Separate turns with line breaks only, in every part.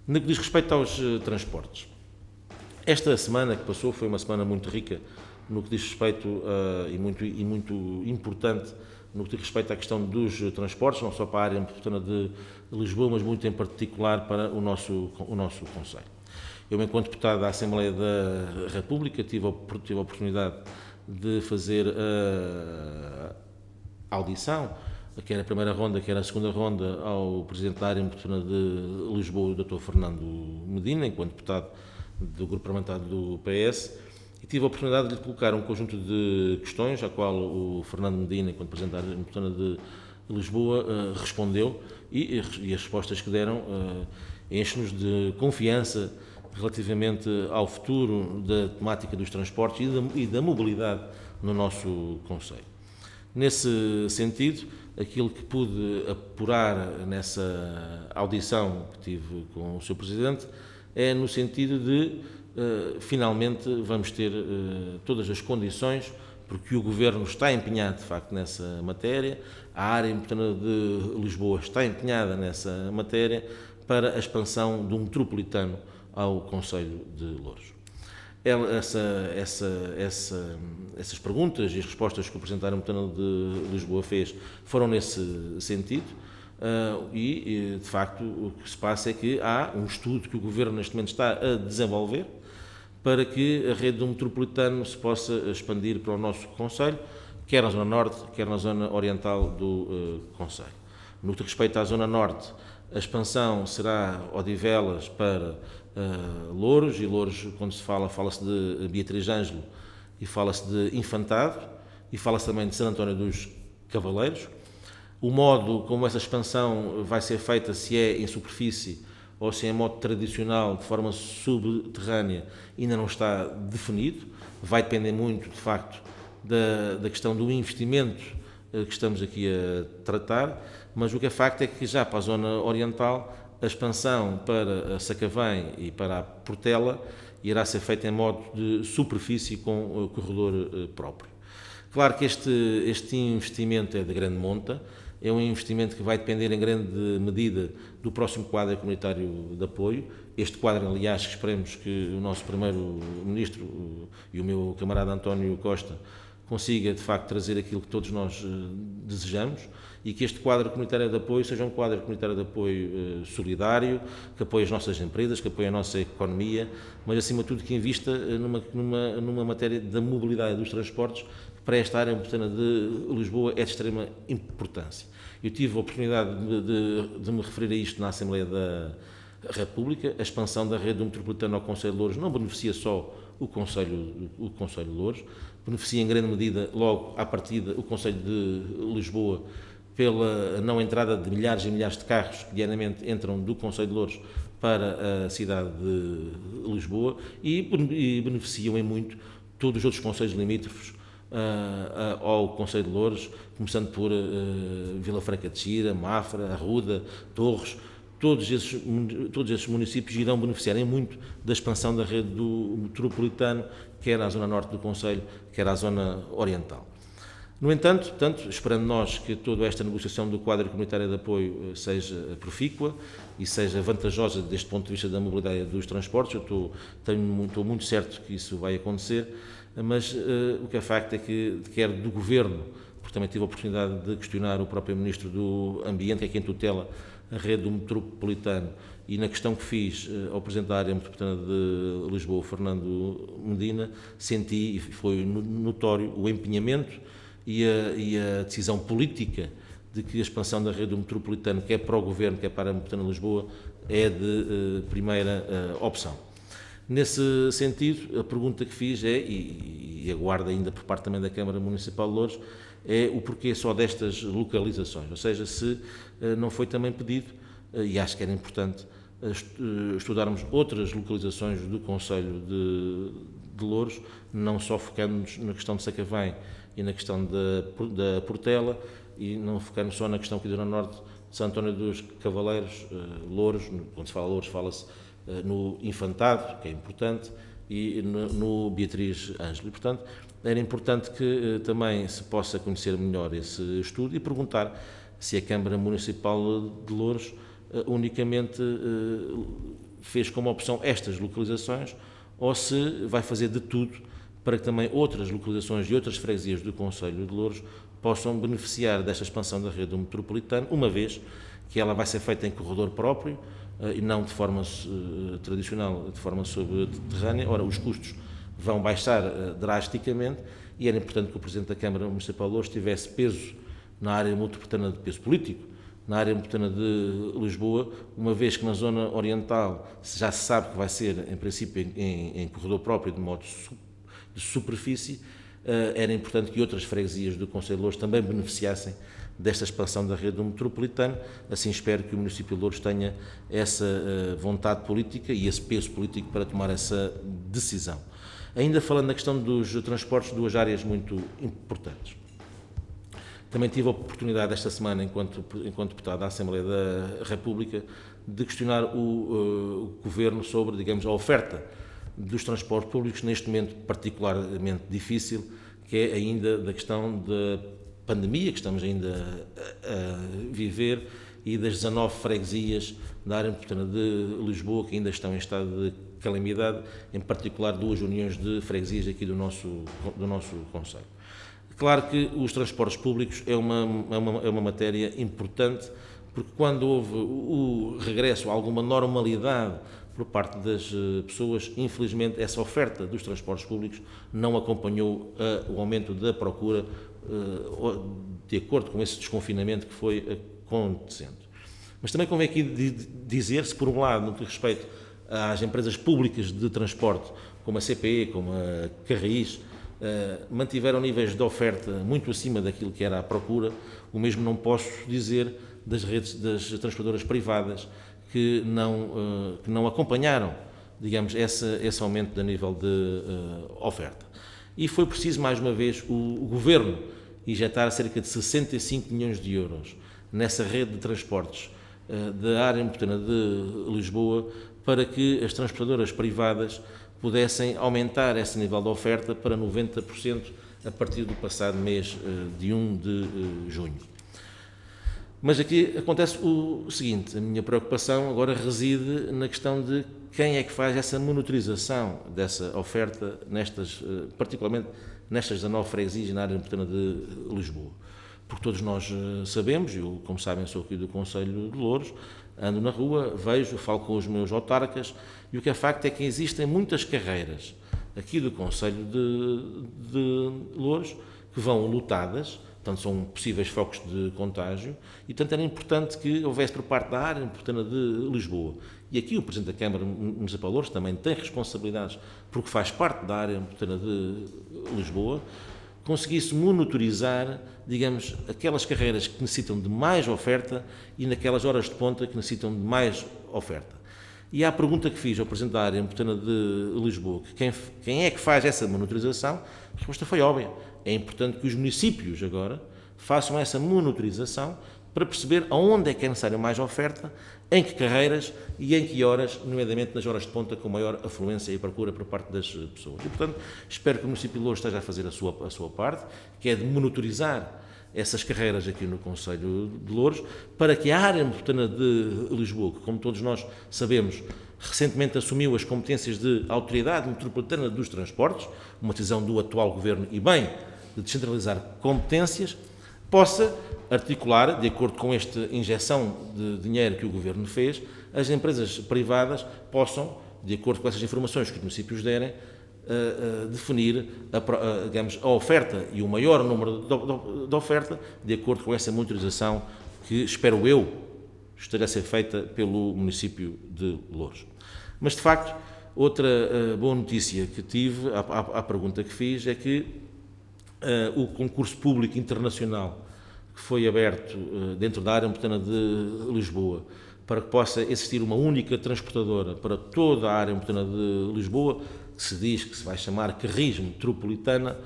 No que diz respeito aos transportes, esta semana que passou foi uma semana muito rica no que diz respeito e muito importante no que diz respeito à questão dos transportes, não só para a área metropolitana de Lisboa, mas muito em particular para o nosso concelho. Eu, enquanto deputado da Assembleia da República, tive a oportunidade de fazer a audição, quer a primeira ronda, quer a segunda ronda, ao Presidente da área metropolitana de Lisboa, o Dr. Fernando Medina, enquanto deputado do Grupo Parlamentar do PS, e tive a oportunidade de lhe colocar um conjunto de questões, à qual o Fernando Medina, enquanto Presidente da área metropolitana de Lisboa, respondeu, e as respostas que deram enchem-nos de confiança relativamente ao futuro da temática dos transportes e da mobilidade no nosso concelho. Nesse sentido, aquilo que pude apurar nessa audição que tive com o Sr. Presidente é no sentido de, finalmente, vamos ter todas as condições, porque o Governo está empenhado, de facto, nessa matéria, a área metropolitana de Lisboa está empenhada nessa matéria, para a expansão do metropolitano ao concelho de Louros. Essas perguntas e as respostas que o Presidente da área metropolitana de Lisboa fez foram nesse sentido e, de facto, o que se passa é que há um estudo que o Governo neste momento está a desenvolver para que a rede do metropolitano se possa expandir para o nosso concelho, quer na zona norte, quer na zona oriental do concelho. No que respeita à zona norte, a expansão será Odivelas para Louros, e Louros, quando se fala, fala-se de Beatriz Ângelo e fala-se de Infantado e fala-se também de Santo António dos Cavaleiros. O modo como essa expansão vai ser feita, se é em superfície ou se é em modo tradicional, de forma subterrânea, ainda não está definido. Vai depender muito, de facto, da questão do investimento que estamos aqui a tratar, mas o que é facto é que já para a zona oriental a expansão para a Sacavém e para a Portela irá ser feita em modo de superfície com o corredor próprio. Claro que este investimento é de grande monta, é um investimento que vai depender em grande medida do próximo quadro comunitário de apoio. Este quadro, aliás, que esperemos que o nosso primeiro-ministro e o meu camarada António Costa consiga, de facto, trazer aquilo que todos nós desejamos, e que este quadro comunitário de apoio seja um quadro comunitário de apoio solidário, que apoie as nossas empresas, que apoie a nossa economia, mas, acima de tudo, que invista numa matéria da mobilidade dos transportes, que para esta área metropolitana de Lisboa é de extrema importância. Eu tive a oportunidade de me referir a isto na Assembleia da República. A expansão da rede do metropolitano ao concelho de Louros não beneficia só o concelho de Louros, beneficia em grande medida, logo à partida, o concelho de Lisboa, pela não entrada de milhares e milhares de carros que diariamente entram do concelho de Louros para a cidade de Lisboa, e beneficiam em muito todos os outros concelhos limítrofes ao concelho de Louros, começando por Vila Franca de Xira, Mafra, Arruda, Torres. Todos esses municípios irão beneficiar em muito da expansão da rede do metropolitano, quer à zona norte do concelho, quer à zona oriental. No entanto, esperando nós que toda esta negociação do quadro comunitário de apoio seja profícua e seja vantajosa desde o ponto de vista da mobilidade dos transportes, eu estou muito certo que isso vai acontecer, mas o que é facto é que, quer do Governo, porque também tive a oportunidade de questionar o próprio Ministro do Ambiente, que é quem tutela a rede do metropolitano, e na questão que fiz ao Presidente da área metropolitana de Lisboa, Fernando Medina, senti e foi notório o empenhamento e a decisão política de que a expansão da rede do metropolitano, quer para o Governo, quer para a metropolitana de Lisboa, é de primeira opção. Nesse sentido, a pergunta que fiz é, e aguardo ainda por parte também da Câmara Municipal de Louros, é o porquê só destas localizações, ou seja, se não foi também pedido, e acho que era importante, estudarmos outras localizações do concelho de Louros, não só focando-nos na questão de Sacavém e na questão da Portela, e não focando só na questão aqui do Norte de Santo António dos Cavaleiros, Louros. Quando se fala Louros, fala-se no Infantado, que é importante, e no Beatriz Ângelo. E, portanto, era importante que também se possa conhecer melhor esse estudo e perguntar se a Câmara Municipal de Louros unicamente fez como opção estas localizações ou se vai fazer de tudo para que também outras localizações e outras freguesias do Concelho de Louros possam beneficiar desta expansão da rede metropolitana, uma vez que ela vai ser feita em corredor próprio e não de forma tradicional, de forma subterrânea. Ora, os custos vão baixar drasticamente e era importante que o Presidente da Câmara Municipal de Louros tivesse peso na área metropolitana, de peso político, na área metropolitana de Lisboa, uma vez que na zona oriental já se sabe que vai ser, em princípio, em corredor próprio, de modo de superfície, era importante que outras freguesias do Concelho de Louros também beneficiassem desta expansão da rede metropolitana. Assim espero que o município de Louros tenha essa vontade política e esse peso político para tomar essa decisão. Ainda falando na questão dos transportes, duas áreas muito importantes. Também tive a oportunidade esta semana, enquanto deputado da Assembleia da República, de questionar o Governo sobre, digamos, a oferta dos transportes públicos neste momento particularmente difícil, que é ainda da questão da pandemia que estamos ainda a viver e das 19 freguesias da área metropolitana de Lisboa que ainda estão em estado de calamidade, em particular 2 uniões de freguesias aqui do nosso concelho. Claro que os transportes públicos é uma matéria importante, porque quando houve o regresso a alguma normalidade por parte das pessoas, infelizmente essa oferta dos transportes públicos não acompanhou o aumento da procura de acordo com esse desconfinamento que foi acontecendo. Mas também convém aqui dizer-se, por um lado, no que respeita às empresas públicas de transporte, como a CPE, como a Carris, mantiveram níveis de oferta muito acima daquilo que era a procura. O mesmo não posso dizer das redes das transportadoras privadas que não acompanharam, digamos, esse aumento da nível de oferta. E foi preciso, mais uma vez, o Governo injetar cerca de 65 milhões de euros nessa rede de transportes da área metropolitana de Lisboa para que as transportadoras privadas pudessem aumentar esse nível de oferta para 90% a partir do passado mês de 1 de junho. Mas aqui acontece o seguinte: a minha preocupação agora reside na questão de quem é que faz essa monitorização dessa oferta, particularmente nestas 19 freguesias na área metropolitana de Lisboa. Porque todos nós sabemos, eu, como sabem, sou aqui do Concelho de Louros, ando na rua, vejo, falo com os meus autarcas, e o que é facto é que existem muitas carreiras aqui do Concelho de Louros que vão lotadas, portanto são possíveis focos de contágio, e portanto era importante que houvesse por parte da área metropolitana de Lisboa. E aqui o Presidente da Câmara Municipal de Louros também tem responsabilidades, porque faz parte da área metropolitana de Lisboa, conseguisse monitorizar, digamos, aquelas carreiras que necessitam de mais oferta e naquelas horas de ponta que necessitam de mais oferta. E à pergunta que fiz ao Presidente da área metropolitana de Lisboa, que quem é que faz essa monitorização, a resposta foi óbvia. É importante que os municípios agora façam essa monitorização para perceber aonde é que é necessário mais oferta, em que carreiras e em que horas, nomeadamente nas horas de ponta com maior afluência e procura por parte das pessoas. E, portanto, espero que o município de Louros esteja a fazer a sua parte, que é de monitorizar essas carreiras aqui no Concelho de Louros, para que a área metropolitana de Lisboa, que, como todos nós sabemos, recentemente assumiu as competências de Autoridade Metropolitana dos Transportes, uma decisão do atual Governo e bem de descentralizar competências, possa articular, de acordo com esta injeção de dinheiro que o Governo fez, as empresas privadas possam, de acordo com essas informações que os municípios derem, definir digamos, a oferta e o maior número de oferta, de acordo com essa monitorização que, espero eu, esteja a ser feita pelo município de Louros. Mas, de facto, outra boa notícia que tive, à pergunta que fiz, é que o concurso público internacional que foi aberto dentro da área metropolitana de Lisboa para que possa existir uma única transportadora para toda a área metropolitana de Lisboa, que se diz que se vai chamar Carris Metropolitana,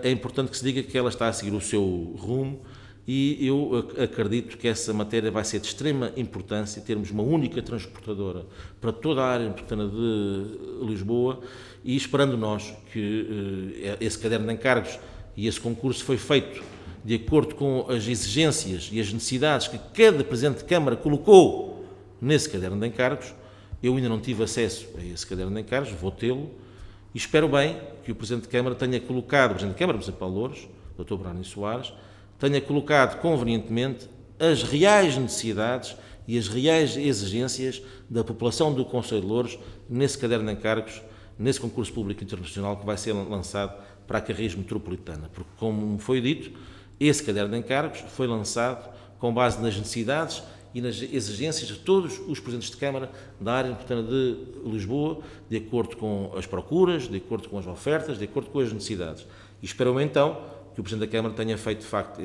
é importante que se diga que ela está a seguir o seu rumo e eu acredito que essa matéria vai ser de extrema importância, termos uma única transportadora para toda a área metropolitana de Lisboa e esperando nós que esse caderno de encargos e esse concurso foi feito de acordo com as exigências e as necessidades que cada Presidente de Câmara colocou nesse caderno de encargos, Eu ainda não tive acesso a esse caderno de encargos, vou tê-lo, e espero bem que o Presidente de Câmara tenha colocado, o Presidente de Câmara Municipal de Louros, Dr. Brânio Soares, tenha colocado convenientemente as reais necessidades e as reais exigências da população do Conselho de Louros nesse caderno de encargos, nesse concurso público internacional que vai ser lançado para a Carris Metropolitana. Porque, como foi dito, esse caderno de encargos foi lançado com base nas necessidades e nas exigências de todos os Presidentes de Câmara da área metropolitana de Lisboa, de acordo com as procuras, de acordo com as ofertas, de acordo com as necessidades. E espero então que o Presidente da Câmara tenha feito, de facto,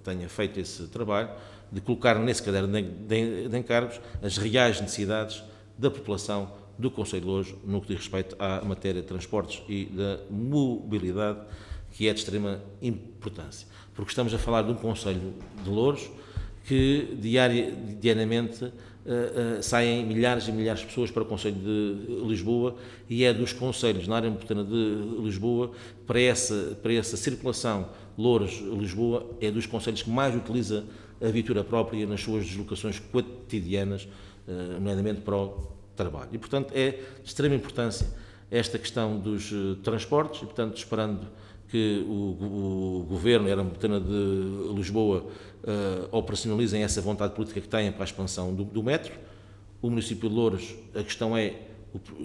tenha feito esse trabalho de colocar nesse caderno de encargos as reais necessidades da população do Conselho de Louros no que diz respeito à matéria de transportes e da mobilidade, que é de extrema importância. Porque estamos a falar de um Conselho de Louros que diariamente saem milhares e milhares de pessoas para o Conselho de Lisboa e é dos concelhos na área metropolitana de Lisboa, para essa circulação Louros-Lisboa, é dos concelhos que mais utiliza a viatura própria nas suas deslocações cotidianas, nomeadamente para o trabalho. E, portanto, é de extrema importância esta questão dos transportes e, portanto, esperando que o Governo e a área metropolitana de Lisboa operacionalizem essa vontade política que têm para a expansão do metro. O município de Louros, a questão é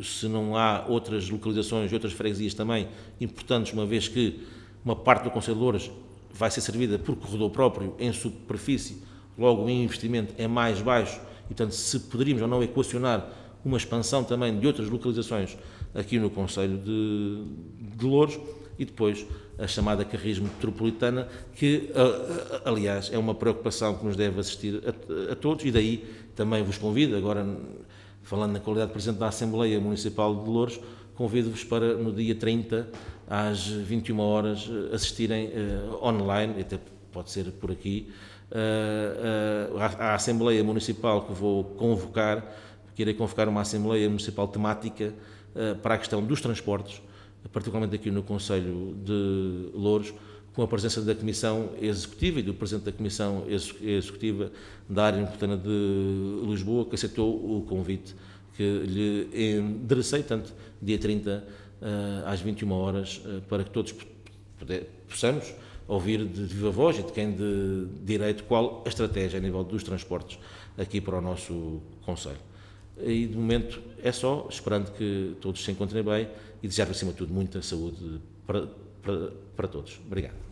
se não há outras localizações e outras freguesias também importantes, uma vez que uma parte do Conselho de Louros vai ser servida por corredor próprio em superfície, logo o investimento é mais baixo e, portanto, se poderíamos ou não equacionar uma expansão também de outras localizações aqui no Conselho de Louros. E depois a chamada Carris Metropolitana, que, aliás, é uma preocupação que nos deve assistir a todos, e daí também vos convido, agora falando na qualidade de Presidente da Assembleia Municipal de Louros, convido-vos para no dia 30, às 21 horas, assistirem online, até pode ser por aqui, à Assembleia Municipal que vou convocar, que irei convocar uma Assembleia Municipal temática para a questão dos transportes, particularmente aqui no Conselho de Louros, com a presença da Comissão Executiva e do Presidente da Comissão Executiva da área metropolitana de Lisboa, que aceitou o convite que lhe enderecei, tanto dia 30 às 21 horas, para que todos possamos ouvir de viva voz e de quem de direito qual a estratégia a nível dos transportes aqui para o nosso Conselho. E de momento é só, esperando que todos se encontrem bem e desejar, acima de tudo, muita saúde para todos. Obrigado.